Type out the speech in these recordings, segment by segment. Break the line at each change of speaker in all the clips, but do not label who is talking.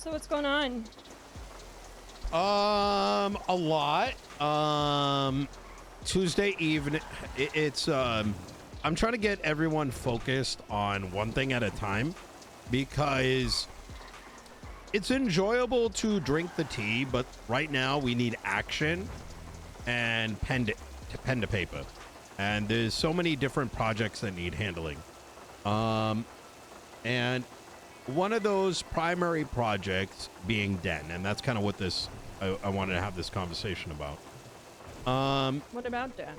So what's going on?
A lot. Tuesday evening. I'm trying to get everyone focused on one thing at a time because it's enjoyable to drink the tea, but right now we need action and pen to paper. And there's so many different projects that need handling. And one of those primary projects being Den, and that's kind of what I wanted to have this conversation about.
What about Den?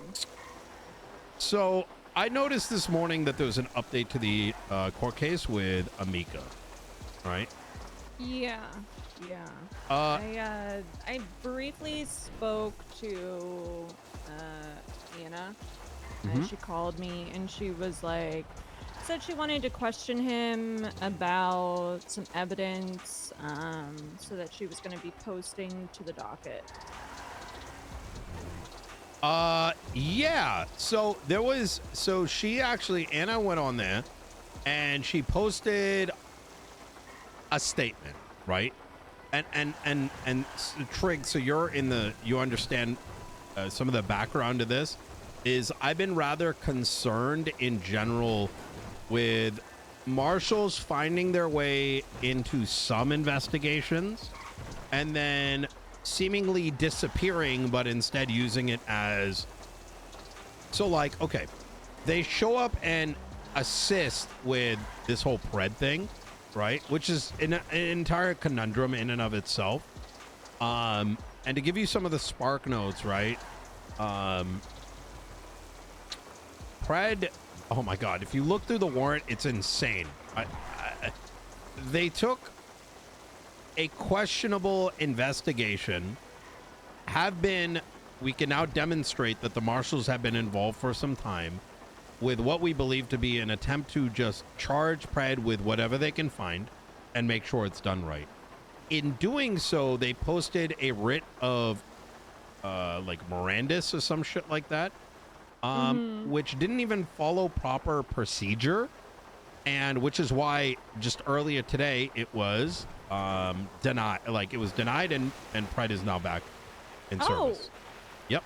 So I noticed this morning that there was an update to the court case with Amika, right?
Yeah. I briefly spoke to Anna. She called me and she was like, said she wanted to question him about some evidence, so that she was going to be posting to the docket.
Yeah. So Anna went on there and she posted a statement, right? And Trygg, so you understand some of the background to this is I've been rather concerned in general with Marshals finding their way into some investigations and then seemingly disappearing, but instead using it as okay, they show up and assist with this whole Pred thing, right? Which is an entire conundrum in and of itself. And to give you some of the spark notes, right? Pred, oh my God, if you look through the warrant, it's insane. They took a questionable investigation, we can now demonstrate that the Marshals have been involved for some time with what we believe to be an attempt to just charge Pred with whatever they can find and make sure it's done right. In doing so, they posted a writ of like Mirandus or some shit like that, which didn't even follow proper procedure, and which is why just earlier today it was denied. Like it was denied, and Pred is now back in service. Yep.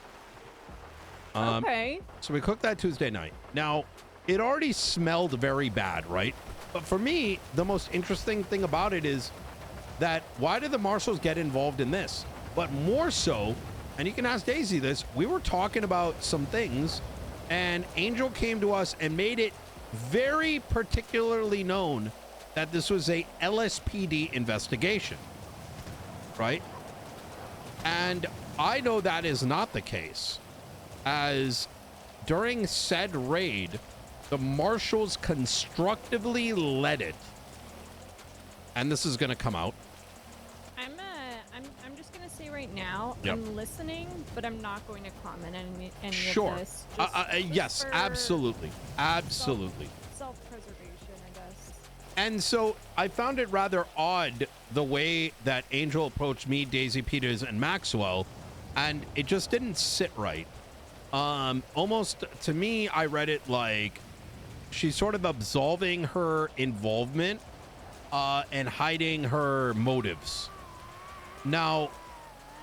Okay.
So we cooked that Tuesday night. Now, it already smelled very bad, right? But for me, the most interesting thing about it is that why did the Marshals get involved in this? But more so, and you can ask Daisy this, we were talking about some things, and Angel came to us and made it very particularly known that this was a LSPD investigation, right? And I know that is not the case, as during said raid, the Marshals constructively led it. And this is going to come out.
I'm just gonna say right now,
Yep.
I'm listening, but I'm not going to comment on any
Sure.
of this.
Yes, absolutely. Absolutely.
Self-preservation, I guess.
And so I found it rather odd the way that Angel approached me, Daisy Peters, and Maxwell, and it just didn't sit right. Almost to me, I read it like she's sort of absolving her involvement and hiding her motives. Now,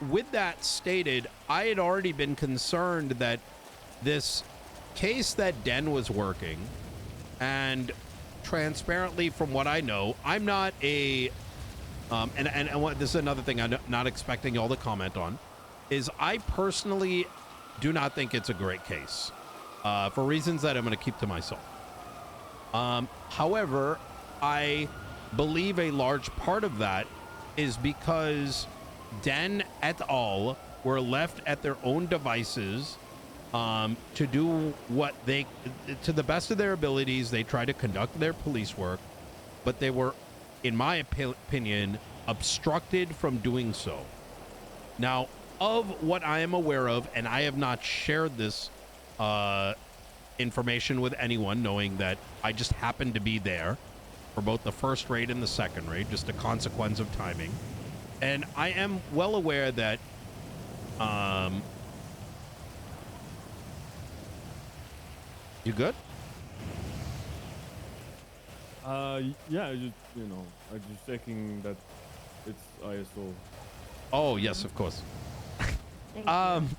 with that stated, I had already been concerned that this case that Den was working, and transparently from what I know, I'm not a and what, this is another thing I'm not expecting y'all to comment on, is I personally do not think it's a great case for reasons that I'm going to keep to myself. However, I believe a large part of that is because Den et al. Were left at their own devices to do what they, to the best of their abilities. They try to conduct their police work, but they were, in my opinion, obstructed from doing so. Now, of what I am aware of, and I have not shared this information with anyone, knowing that I just happened to be there for both the first raid and the second raid, just a consequence of timing. And I am well aware that you good?
Yeah, I just, I'm just checking that it's ISO.
Oh, yes, of course.
Thank you.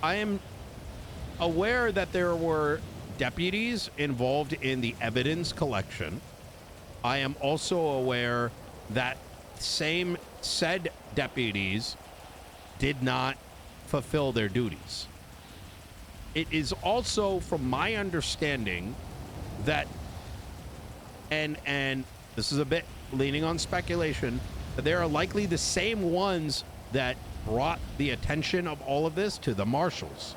I am aware that there were deputies involved in the evidence collection. I am also aware that said deputies did not fulfill their duties. It is also, from my understanding, that and this is a bit leaning on speculation, that they are likely the same ones that brought the attention of all of this to the marshals.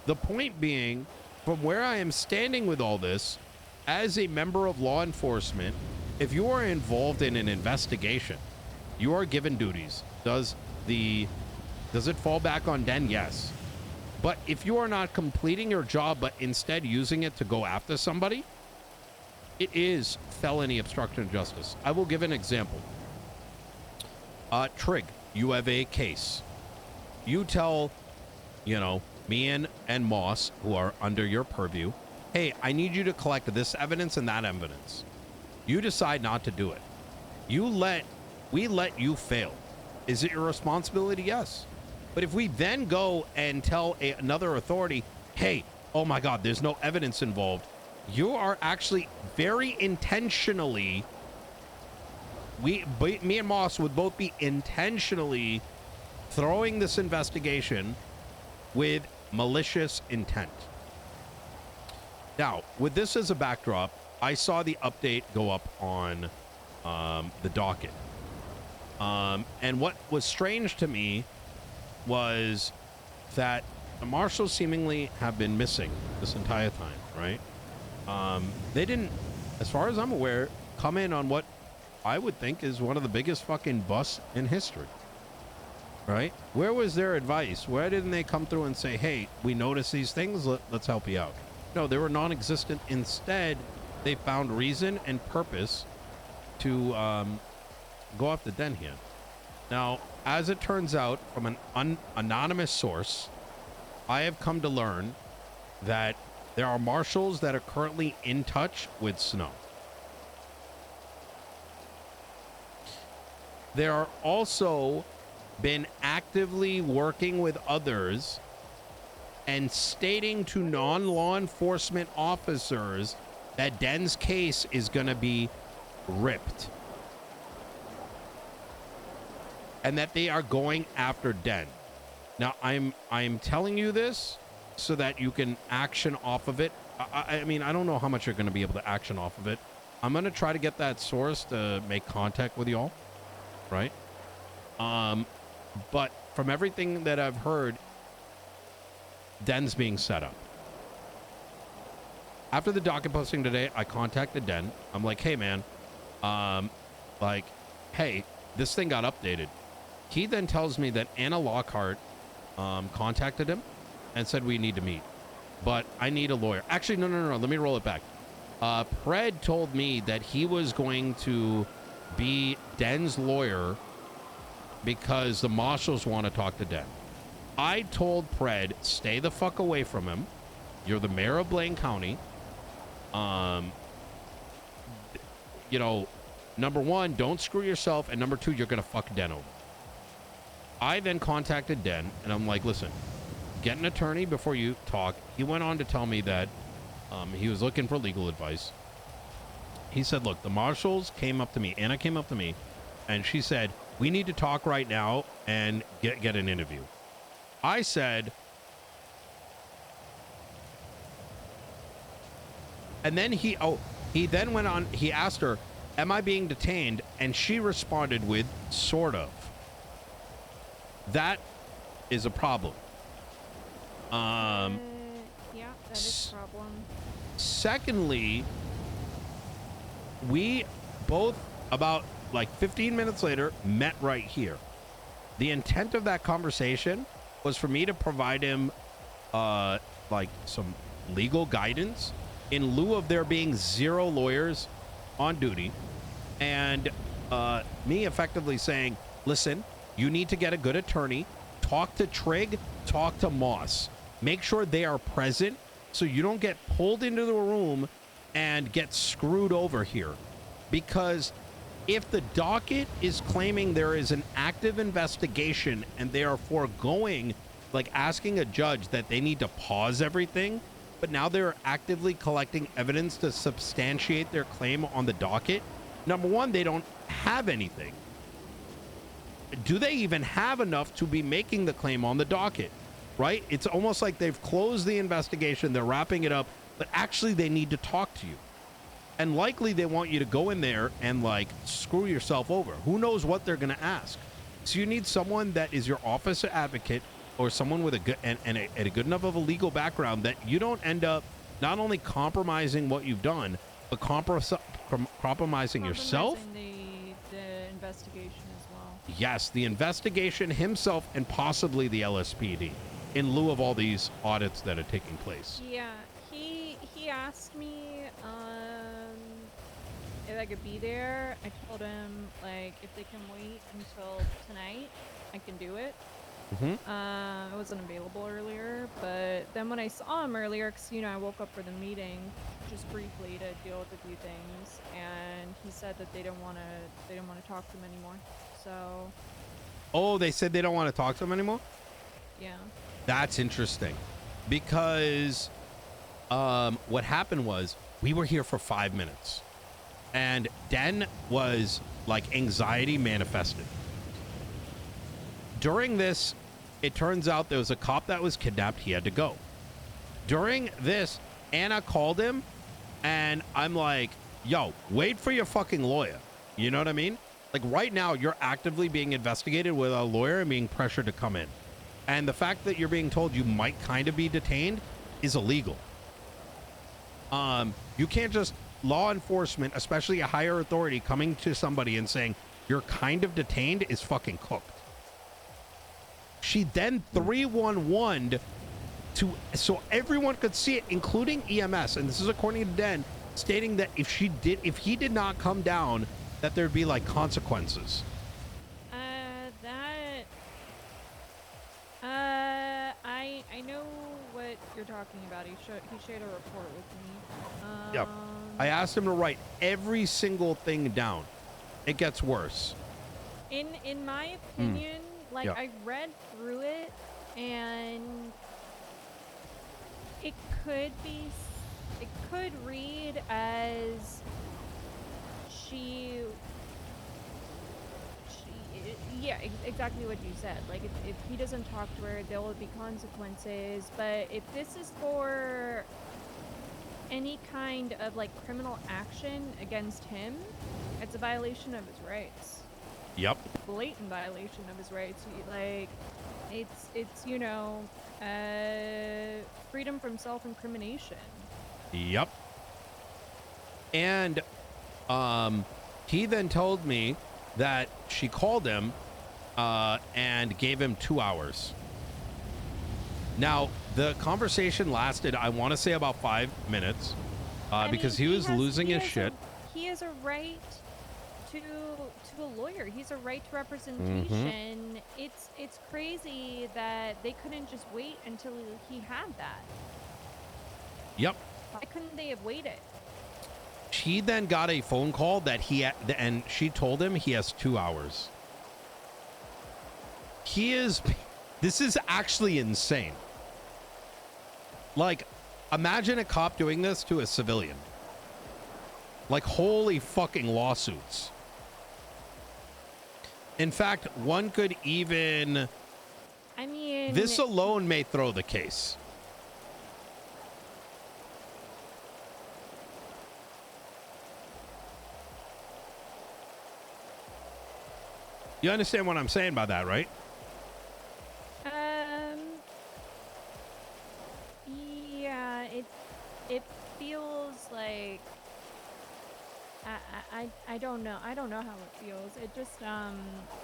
The point being, from where I am standing with all this, as a member of law enforcement, if you are involved in an investigation, you are given duties. Does it fall back on Den? Yes. But if you are not completing your job, but instead using it to go after somebody, it is felony obstruction of justice. I will give an example. Trygg, you have a case. You tell, me and Moss, who are under your purview, hey, I need you to collect this evidence and that evidence. You decide not to do it. We let you fail. Is it your responsibility? Yes. But if we then go and tell another authority, hey, oh my God, there's no evidence involved, you are actually very intentionally, me and Moss would both be intentionally throwing this investigation with malicious intent. Now, with this as a backdrop, I saw the update go up on the docket. And what was strange to me was that the marshals seemingly have been missing this entire time, right? They didn't, as far as I'm aware, come in on what I would think is one of the biggest fucking busts in history, right? Where was their advice? Why didn't they come through and say, hey, we noticed these things, let's help you out? No, they were non-existent. Instead, they found reason and purpose to go off the den here. Now, as it turns out, from an anonymous source, I have come to learn that there are marshals that are currently in touch with Snow. There are also been actively working with others and stating to non-law enforcement officers that Den's case is going to be ripped. And that they are going after Den. Now, I'm telling you this so that you can action off of it. I mean, I don't know how much you're going to be able to action off of it. I'm going to try to get that source to make contact with y'all, right? But from everything that I've heard, Den's being set up. After the docket posting today, I contacted Den. I'm like, hey, man, hey, this thing got updated. He then tells me that Anna Lockhart contacted him and said we need to meet, but I need a lawyer. Actually, no. Let me roll it back. Pred told me that he was going to be Den's lawyer because the marshals want to talk to Den. I told Pred, stay the fuck away from him. You're the mayor of Blaine County. Number one, don't screw yourself, and number two, you're gonna fuck Den over. I then contacted Den, and I'm like, listen, get an attorney before you talk. He went on to tell me that he was looking for legal advice. He said, look, the marshals came up to me, Anna came up to me, and she said, we need to talk right now and get an interview. I said, and then he then went on, he asked her, am I being detained? And she responded with, sort of. That is a problem.
Yeah, that is a problem.
Secondly, we both, about like 15 minutes later, met right here. The intent of that conversation was for me to provide him like some legal guidance in lieu of there being 0 lawyers on duty, and me effectively saying, listen, you need to get a good attorney, talk to Trygg, talk to Moss, make sure they are present so you don't get pulled into the room and get screwed over here. Because If the docket is claiming there is an active investigation and they are foregoing, like asking a judge that they need to pause everything, but now they're actively collecting evidence to substantiate their claim on the docket, number one, they don't have anything. Do they even have enough to be making the claim on the docket, right? It's almost like they've closed the investigation, they're wrapping it up, but actually they need to talk to you. And likely they want you to go in there and like screw yourself over. Who knows what they're going to ask? So you need someone that is your officer advocate or someone with a good and a good enough of a legal background that you don't end up not only compromising what you've done, but compromising yourself.
The investigation as well.
Yes, the investigation himself and possibly the LSPD in lieu of all these audits that are taking place.
Yeah, he asked me if I could be there. I told him like if they can wait until tonight, I can do it. I wasn't available earlier, but then when I saw him earlier, because I woke up for the meeting just briefly to deal with a few things, and he said that they don't want to talk to him anymore. So.
Oh, they said they don't want to talk to him anymore?
Yeah.
That's interesting, because what happened was we were here for 5 minutes, and Den was like anxiety manifested. During this, it turns out there was a cop that was kidnapped. He had to go. During this, Anna called him, and I'm like, yo, wait for your fucking lawyer. You know what I mean? Like right now, you're actively being investigated with a lawyer and being pressured to come in. And the fact that you're being told you might kind of be detained is illegal. You can't just law enforcement, especially a higher authority, coming to somebody and saying you're kind of detained is fucking cooked. She then 311'd so everyone could see it, including EMS, and this is according to Den, stating that if he did not come down, that there'd be like consequences.
I know what you're talking about. He shared a report with me.
Yep. I asked him to write every single thing down. It gets worse.
In my opinion, like
Yeah.
I read through it, and it could read as yeah, exactly what you said. Like if he doesn't talk to her, there will be consequences. But if this is for any kind of like criminal action against him, it's a violation of his rights.
Yep.
Blatant violation of his rights. Like it's freedom from self-incrimination.
Yep. And he then told me that she called him and gave him 2 hours. Now, the conversation lasted, I want to say, about 5 minutes because he was losing his shit.
He has a right to a lawyer. He's a right to representation. It's crazy that they couldn't just wait until he had that.
Yep.
Why couldn't they have waited?
She then got a phone call that and she told him he has 2 hours. This is actually insane. Like, imagine a cop doing this to a civilian. Like, holy fucking lawsuits. In fact, one could even...
I mean...
This alone may throw the case. You understand what I'm saying by that, right?
Yeah, it feels like I don't know. I don't know how it feels. It just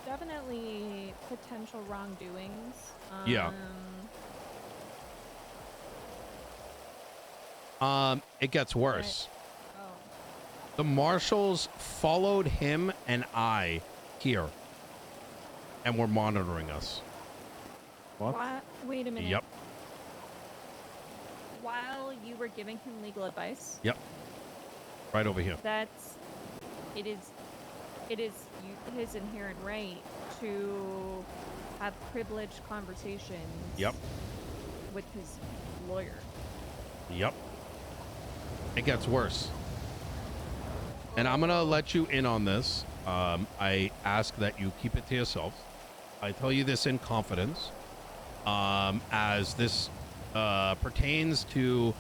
definitely potential wrongdoings.
Yeah. It gets worse. The marshals followed him and I here and were monitoring us.
What?
Wait a minute.
Yep.
While you were giving him legal advice?
Yep. Right over here.
It is it is his inherent right to have privileged conversations
Yep.
with his lawyer.
Yep. It gets worse. And I'm going to let you in on this. I ask that you keep it to yourself. I tell you this in confidence, as this pertains to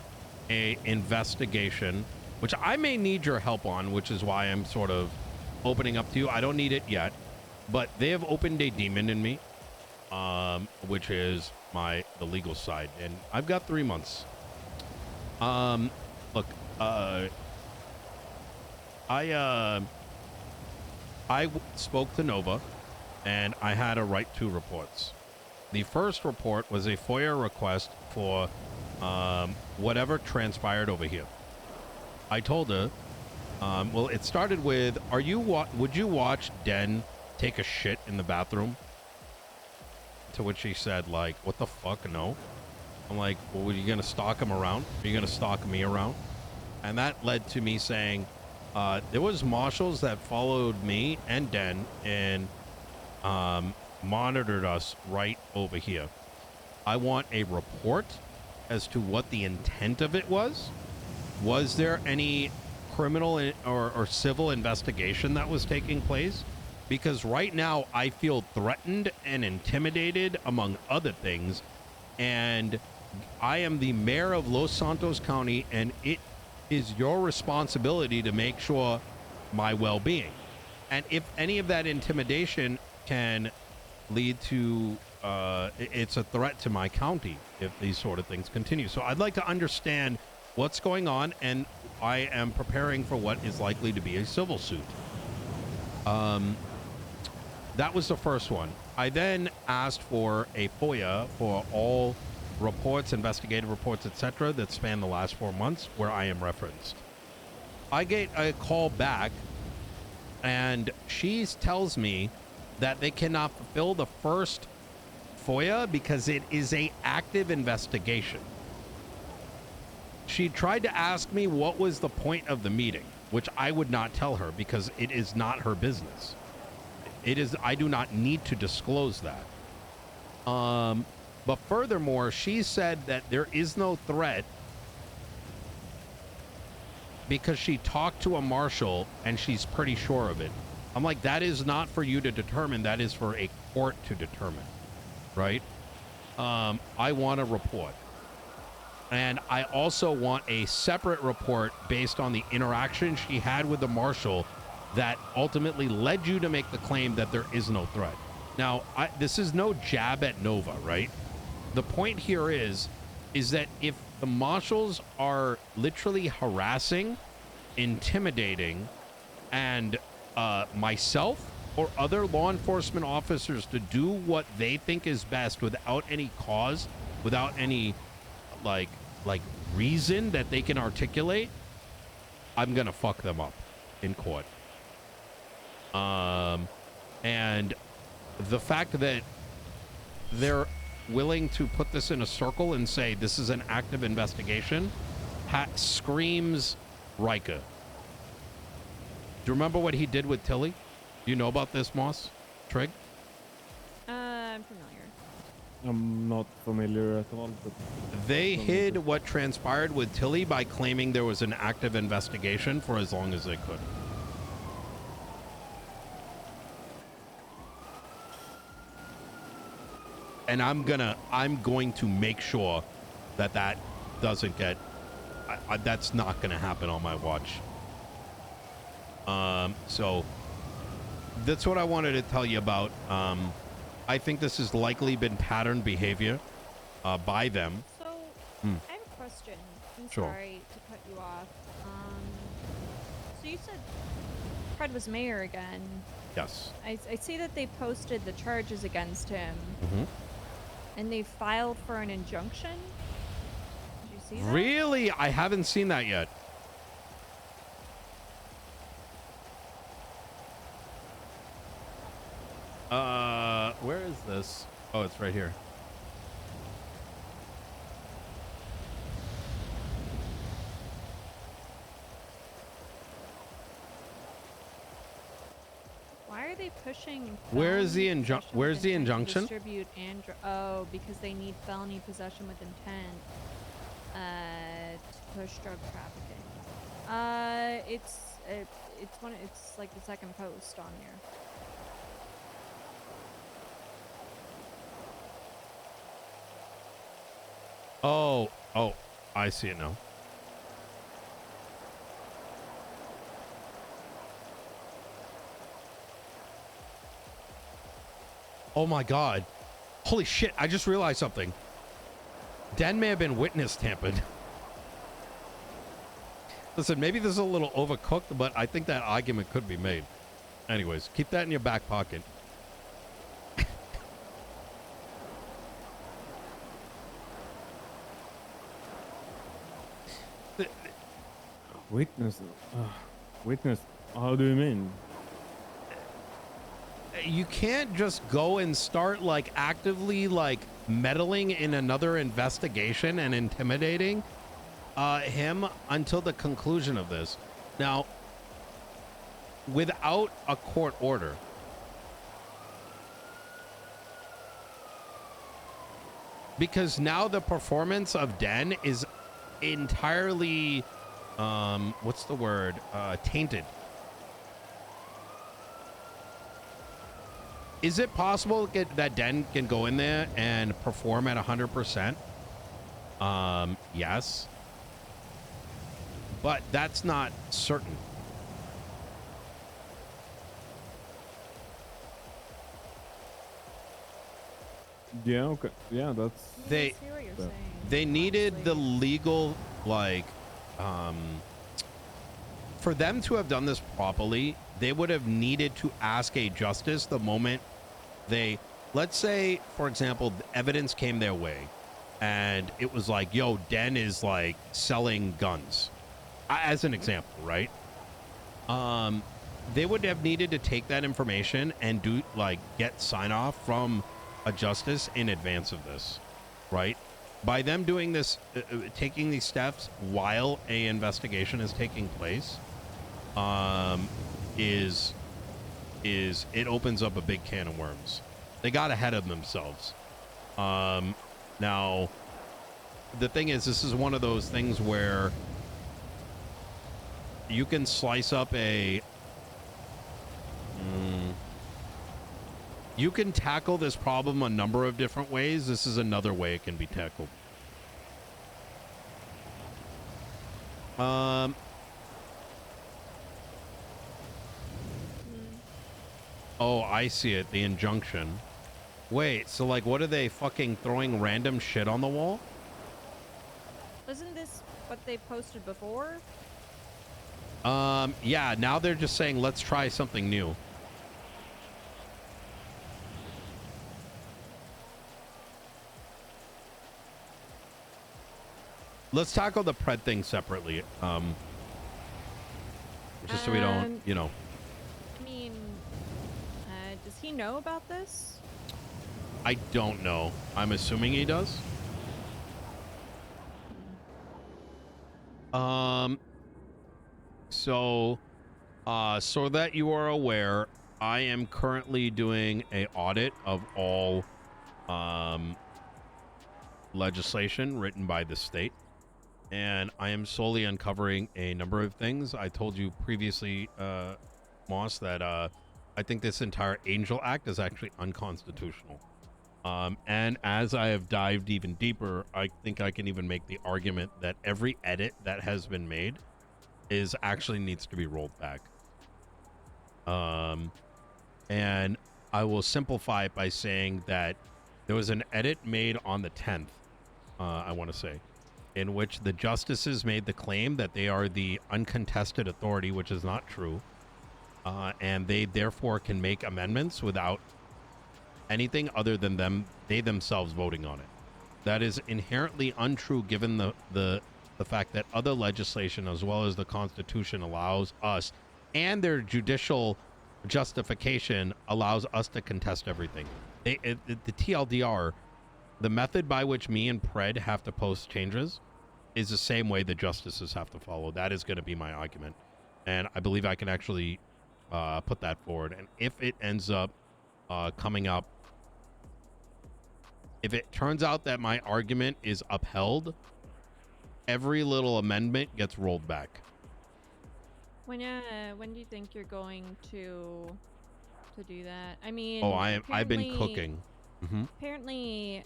a investigation, which I may need your help on, which is why I'm sort of opening up to you. I don't need it yet, but they have opened a demon in me, which is the legal side, and I've got 3 months. Look, I spoke to Nova, and I had to write 2 reports. The first report was a FOIA request for whatever transpired over here. I told her, well, it started with, would you watch Den take a shit in the bathroom? To which she said, like, what the fuck, no. I'm like, well, were you going to stalk him around? Are you going to stalk me around? And that led to me saying, there was marshals that followed me and Den and monitored us right over here. I want a report as to what the intent of it was. Was there any criminal or civil investigation that was taking place? Because right now I feel threatened and intimidated, among other things, and I am the mayor of Los Santos County, and it is your responsibility to make sure my well-being. And if any of that intimidation can lead to it's a threat to my county if these sort of things continue. So I'd like to understand what's going on, and I am preparing for what is likely to be a civil suit. That was the first one. I then asked for a FOIA for all reports, investigative reports, etc., that span the last 4 months where I am referenced. I get a call back, and she tells me that they cannot fulfill the first FOIA because it is a active investigation. She tried to ask me what was the point of the meeting, which I would not tell her because it is not her business. I do not need to disclose that. But furthermore, she said that there is no threat because she talked to a marshal and she's pretty sure of it. I'm like, that is not for you to determine. That is for a court to determine, right? I want a report. And I also want a separate report based on the interaction she had with the marshal that ultimately led you to make the claim that there is no threat. Now, this is no jab at Nova, right? The point here is that if the marshals are literally harassing, intimidating, and myself or other law enforcement officers to do what they think is best without any cause, without any like reason that they can articulate, I'm gonna fuck them up in court. And the fact that they're willing to put this in a circle and say this is an active investigation screams Riker. Do you remember what he did with Tilly? Do you know about this, Moss? Trygg?
I'm familiar.
I'm not familiar at all. But
they hid what transpired with Tilly by claiming there was an active investigation for as long as they could. And I'm going to make sure that doesn't get, that's not going to happen on my watch. So that's what I wanted to tell you about. I think this has likely been pattern behavior by them.
So I have a question. I'm
Sure.
sorry to cut you off. So you said Fred was mayor again.
Yes.
I see that they posted the charges against him.
Mm-hmm.
And they filed for an injunction? Did you see that?
Really? I haven't seen that yet. Where is this? Oh, it's right here.
pushing.
Where's the
felony possession with
where's the
intent to
injunction?
Distribute and oh, because they need felony possession with intent to push drug trafficking. It's like the second post on here.
Oh, I see it now. Oh my God. Holy shit, I just realized something. Den may have been witness tampered. Listen, maybe this is a little overcooked, but I think that argument could be made. Anyways, keep that in your back pocket.
Witness. Witness. How do you mean?
You can't just go and start like actively like meddling in another investigation and intimidating him until the conclusion of this. Now, without a court order. Because now the performance of Den is entirely, what's the word? Tainted. Is it possible that Den can go in there and perform at 100%? Yes. But that's not certain.
Yeah, okay. Yeah, that's...
Yeah, I see what you're saying,
They needed
honestly.
the legal, like, for them to have done this properly, they would have needed to ask a justice the moment they, let's say, for example, evidence came their way and it was like, yo, Den is like selling guns, as an example, right? They would have needed to take that information and do like get sign off from a justice in advance of this, right? By them doing this, taking these steps while a investigation is taking place, is it opens up a big can of worms. They got ahead of themselves. Now, the thing is, this is one of those things where you can slice up a... You can tackle this problem a number of different ways. This is another way it can be tackled. Oh, I see it. The injunction. Wait, so like what are they fucking throwing random shit on the wall?
Wasn't this what they posted before?
Yeah, now they're just saying let's try something new. Let's tackle the Pred thing separately. Just so we don't, you know.
I mean, does he know about this?
I don't know. I'm assuming he does. So that you are aware, I am currently doing a audit of all legislation written by the state, and I am solely uncovering a number of things. I told you previously, Moss, that I think this entire Angel Act is actually unconstitutional. And as I have dived even deeper, I think I can even make the argument that every edit that has been made is actually needs to be rolled back. And I will simplify it by saying that there was an edit made on the 10th, I want to say, in which the justices made the claim that they are the uncontested authority, which is not true. And they therefore can make amendments without anything other than they themselves voting on it. That is inherently untrue given the fact that other legislation as well as the Constitution allows us, and their judicial justification allows us to contest everything. The TLDR, the method by which me and Pred have to post changes is the same way the justices have to follow. That is going to be my argument. And I believe I can actually put that forward. And if it ends up coming up, if it turns out that my argument is upheld, every little amendment gets rolled back.
When do you think you're going to do that? I mean,
Oh, I've been cooking.
Apparently,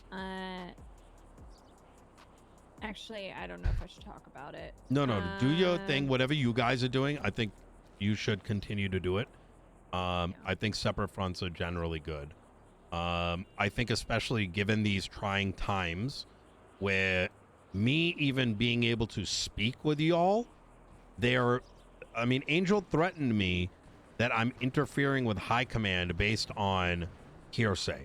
actually, I don't know if I should talk about it.
No, do your thing. Whatever you guys are doing, I think you should continue to do it.
Yeah.
I think separate fronts are generally good. I think especially given these trying times where me even being able to speak with y'all, Angel threatened me that I'm interfering with high command based on hearsay,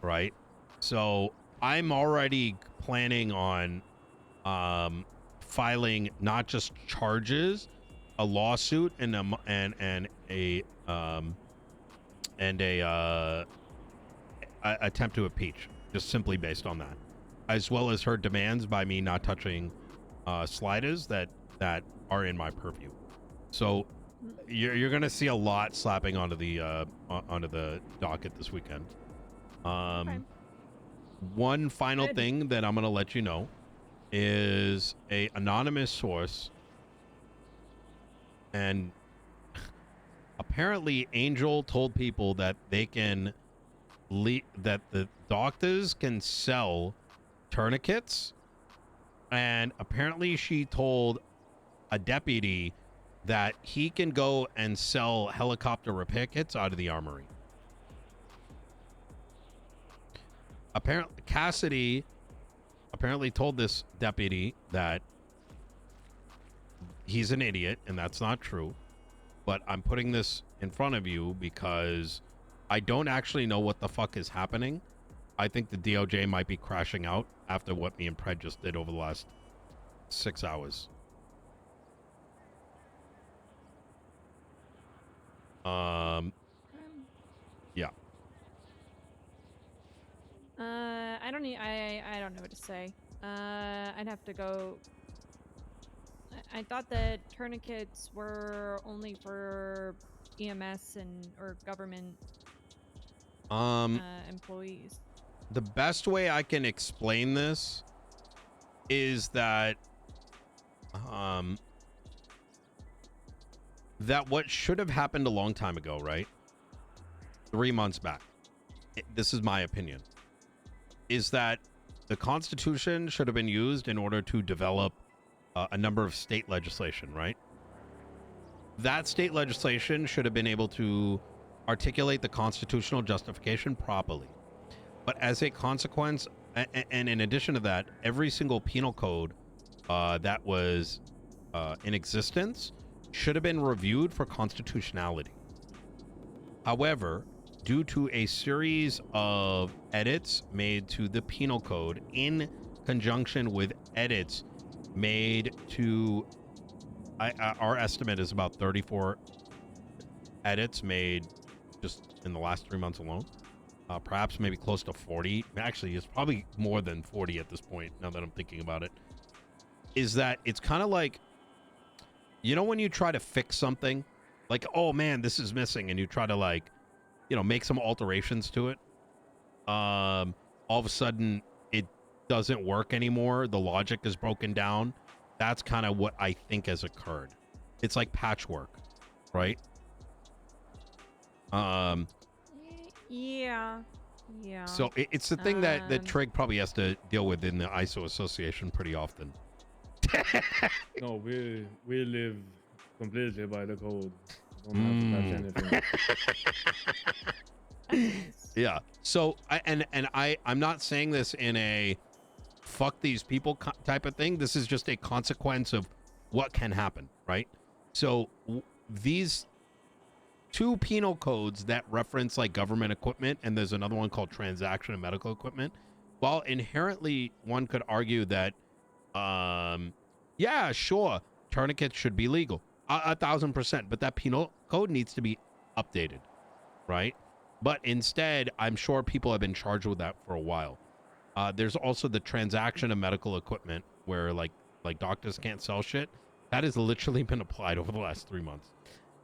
right? So I'm already planning on filing not just charges, a lawsuit and a attempt to impeach, just simply based on that, as well as her demands by me not touching sliders that are in my purview. So you're gonna see a lot slapping onto the docket this weekend.
Okay.
One final
Good.
thing that I'm gonna let you know is a anonymous source, and apparently Angel told people that they can that the doctors can sell tourniquets, and apparently she told a deputy that he can go and sell helicopter repair kits out of the armory. Apparently Cassidy told this deputy that he's an idiot, and that's not true. But I'm putting this in front of you because I don't actually know what the fuck is happening. I think the DOJ might be crashing out after what me and Pred just did over the last 6 hours. Yeah.
I don't know what to say. I'd have to go. I thought that tourniquets were only for EMS or government employees.
The best way I can explain this is that that what should have happened a long time ago, right? 3 months back. This is my opinion. Is that the Constitution should have been used in order to develop a number of state legislation, right? That state legislation should have been able to articulate the constitutional justification properly. But as a consequence, and in addition to that, every single penal code that was in existence should have been reviewed for constitutionality. However, due to a series of edits made to the penal code in conjunction with edits made to, our estimate is about 34 edits made just in the last 3 months alone. Perhaps maybe close to 40. Actually, it's probably more than 40 at this point, now that I'm thinking about it. Is that it's kind of like, you know, when you try to fix something, like, oh man, this is missing, and you try to, like, you know, make some alterations to it. All of a sudden, it doesn't work anymore. The logic is broken down. That's kind of what I think has occurred. It's like patchwork, right?
Yeah.
So it's the thing that Trygg probably has to deal with in the ISO association pretty often.
No, we live completely by the code. Don't have to touch anything.
Yeah. So I'm not saying this in a fuck these people type of thing. This is just a consequence of what can happen, right? So these two penal codes that reference like government equipment, and there's another one called transaction and medical equipment. While inherently one could argue that, yeah, sure, tourniquets should be legal, 1,000%, but that penal code needs to be updated, right? But instead, I'm sure people have been charged with that for a while. There's also the transaction of medical equipment where like doctors can't sell shit. That has literally been applied over the last 3 months.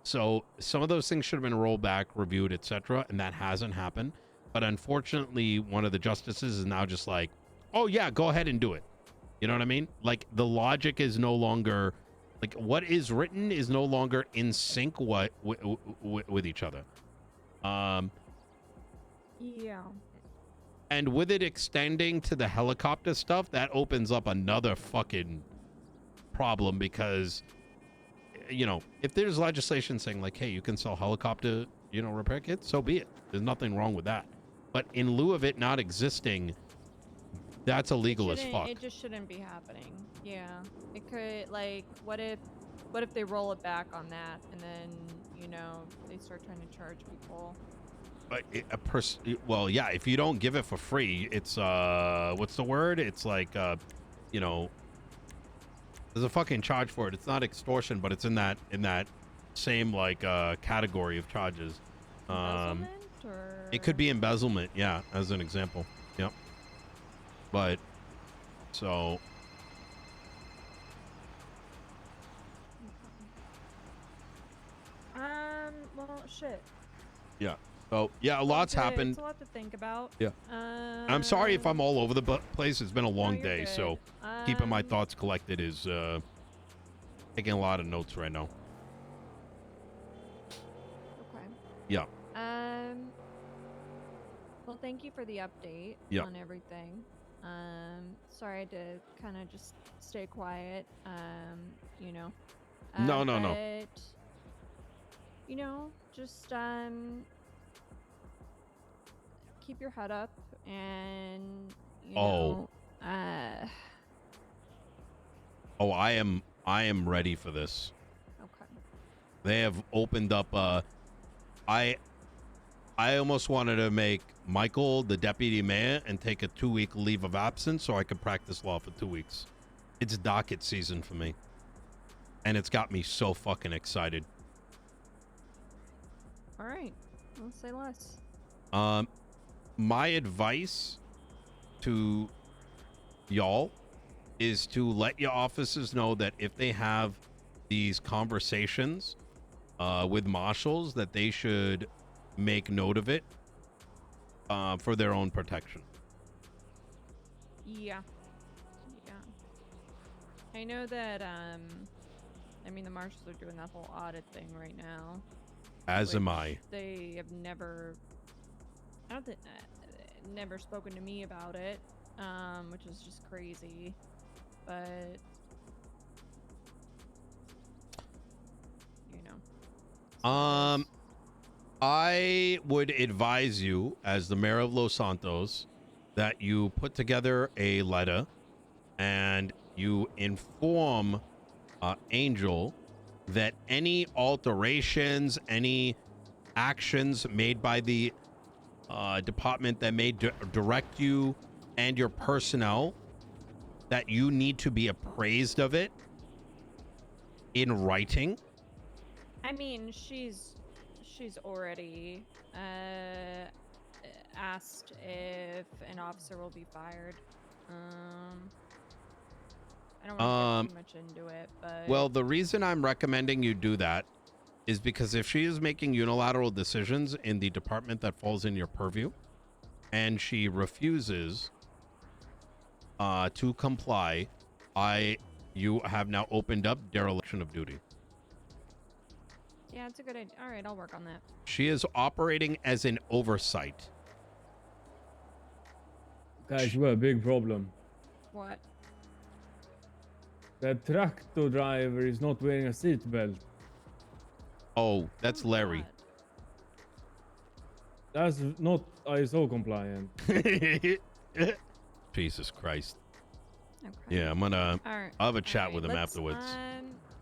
So some of those things should have been rolled back, reviewed, etc., and that hasn't happened. But unfortunately, one of the justices is now just like, oh yeah, go ahead and do it. You know what I mean? Like the logic is no longer, like what is written is no longer in sync with each other.
Yeah.
And with it extending to the helicopter stuff, that opens up another fucking problem because, you know, if there's legislation saying like, hey, you can sell helicopter, you know, repair kits, so be it. There's nothing wrong with that. But in lieu of it not existing, that's illegal as fuck.
It just shouldn't be happening. Yeah. It could, like, what if they roll it back on that and then, you know, they start trying to charge people?
But well, yeah, if you don't give it for free, it's what's the word? It's like you know, there's a fucking charge for it. It's not extortion, but it's in that same like category of charges.
Embezzlement, or...
It could be embezzlement, yeah, as an example. Yep. But so
well, shit.
yeah. So yeah, a lot's happened.
It's a lot to think about.
Yeah. I'm sorry if I'm all over the place. It's been a long day, so keeping my thoughts collected is taking a lot of notes right now.
Okay.
Yeah.
Well, thank you for the update on everything. Sorry to kind of just stay quiet. You know.
No.
You know, just keep your head up and you know,
I am ready for this.
Okay.
They have opened up I almost wanted to make Michael the deputy mayor and take a 2-week leave of absence so I could practice law for 2 weeks. It's docket season for me. And it's got me so fucking excited.
All right. I'll say less.
My advice to y'all is to let your officers know that if they have these conversations with marshals, that they should make note of it for their own protection.
Yeah. I know that I mean the marshals are doing that whole audit thing right now.
As am I.
They have never never spoken to me about it, which is just crazy. But you know.
I would advise you, as the mayor of Los Santos, that you put together a letter and you inform Angel that any alterations, any actions made by the department that may direct you and your personnel, that you need to be appraised of it in writing.
I mean, she's already asked if an officer will be fired. I don't want to get too much into it, but
well, the reason I'm recommending you do that is because if she is making unilateral decisions in the department that falls in your purview and she refuses to comply, you have now opened up dereliction of duty.
yeah, it's a good idea. All right, I'll work on that.
She is operating as an oversight.
Guys, we have a big problem.
What?
The tractor driver is not wearing a seatbelt.
Oh, that's Larry.
That's not ISO compliant.
Jesus Christ.
Okay.
Yeah, I'm gonna.
All right.
I'll have a chat with him
let's,
afterwards.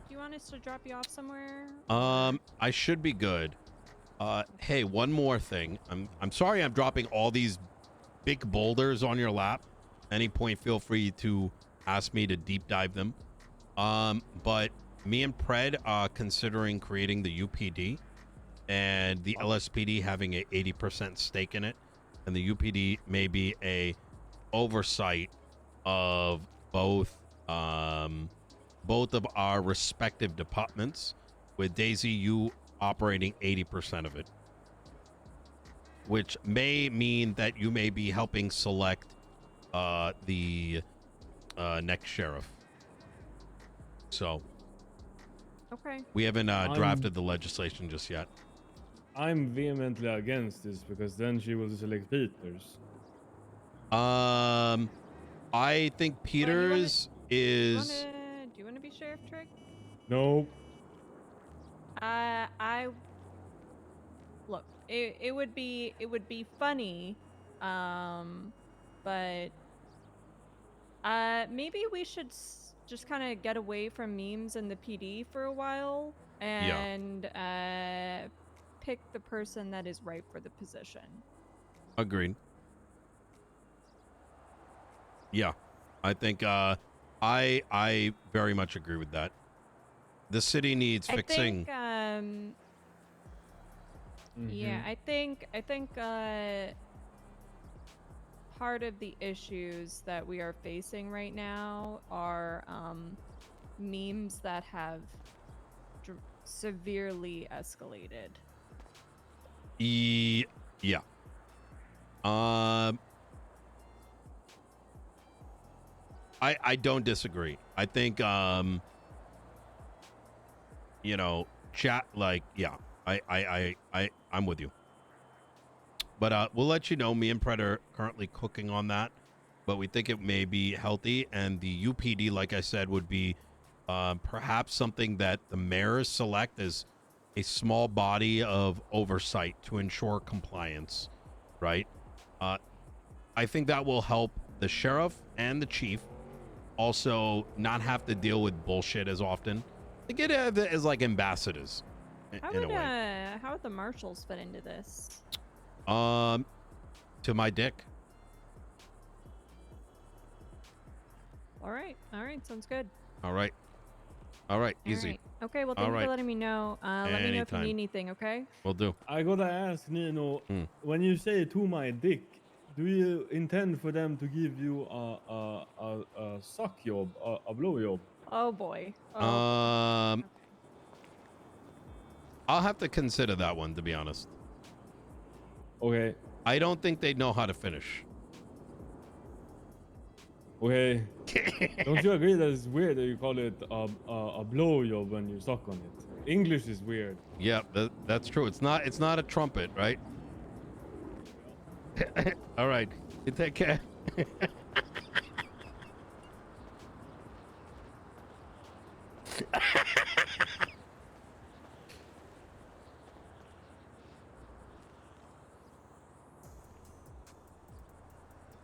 Do you want us to drop you off somewhere?
I should be good. Hey, one more thing. I'm sorry I'm dropping all these big boulders on your lap. Any point, feel free to ask me to deep dive them. But me and Pred are considering creating the UPD, and the LSPD having a 80% stake in it, and the UPD may be a oversight of both of our respective departments. With Daisy, you operating 80% of it, which may mean that you may be helping select the next sheriff. So
Okay.
we haven't drafted the legislation just yet.
I'm vehemently against this because then she will select Peters.
I think Peters is.
Do you want to be Sheriff Trygg?
Nope.
I look. It would be funny, but maybe we should just kind of get away from memes and the PD for a while and pick the person that is right for the position.
Agreed. Yeah, I think I very much agree with that. The city needs fixing.
I think, yeah, I think part of the issues that we are facing right now are memes that have severely escalated.
Yeah. I don't disagree. I think you know, chat, like, yeah, I'm with you. But we'll let you know. Me and Pred are currently cooking on that, but we think it may be healthy, and the UPD, like I said, would be perhaps something that the mayors select as a small body of oversight to ensure compliance, right? I think that will help the sheriff and the chief also not have to deal with bullshit as often. They get it as like ambassadors in a way.
How would the marshals fit into this?
To my dick.
All right, sounds good.
All right, easy.
Right. Okay, well, thank you for letting me know. Let me know if you need anything, okay?
Will do.
I gotta ask Nino, when you say to my dick, do you intend for them to give you a suck job, a blow job?
Oh boy.
Okay. I'll have to consider that one, to be honest.
Okay.
I don't think they know how to finish.
Okay. Don't you agree that it's weird that you call it a blow job when you suck on it? English is weird.
Yeah, that's true. It's not a trumpet, right? All right. You take care.